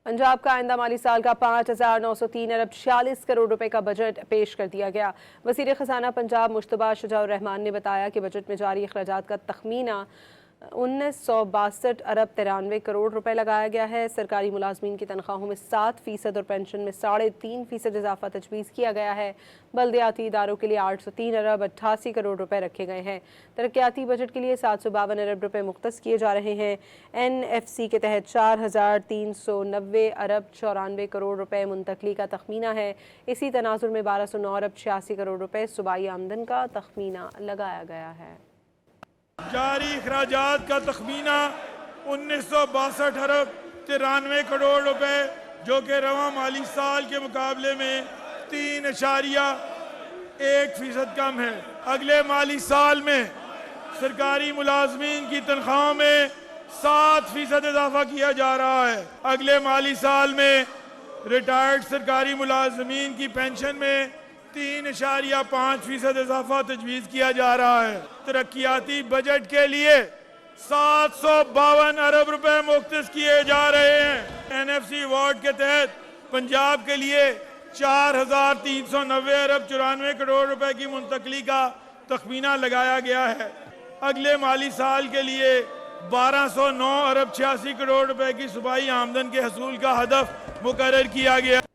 पंजाब का आइंदा माली साल का 5,903 अरब 46 करोड़ रुपए का बजट पेश कर दिया गया। वज़ीर ख़ज़ाना पंजाब मुश्तबा शुजाउर रहमान ने बताया कि बजट में जारी अखराजात का तखमीना 1962 अरब 93 करोड़ रुपए लगाया गया है। सरकारी मुलाजमीन की तनख्वाहों में 7% और पेंशन में 3.5% इजाफा तजवीज़ किया गया है। बल्दियाती इदारों के लिए 803 अरब 88 करोड़ रुपए रखे गए हैं। तरक्याती बजट के लिए 752 अरब रुपए मुख्तस किए जा रहे हैं। NFC के तहत 4,390 अरब 94 करोड़ रुपए मुंतकली का तखमीना है। इसी तनाजुर में 1,209 अरब 86 करोड़ रुपए सूबाई आमदन का तखमीना लगाया गया है। जारी अखराजात का तखमीना 1962 अरब 93 करोड़ रुपए, जो कि रवां माली साल के मुकाबले में 3.1% कम है। अगले माली साल में सरकारी मुलाजमीन की तनख्वाहों में 7% इजाफा किया जा रहा है। अगले माली साल में रिटायर्ड सरकारी मुलाजमीन की पेंशन में 3.5% इजाफा तजवीज़ किया जा रहा है। तरक्याती बजट के लिए 752 अरब रुपए मुख्तस किए जा रहे हैं। NFC अवार्ड के तहत पंजाब के लिए 4,390 अरब 94 करोड़ रुपए की मुंतकली का तखमीना लगाया गया है। अगले माली साल के लिए 1,209 अरब 86 करोड़ रुपए की सूबाई आमदन के हसूल का हदफ मुकर्रर किया गया।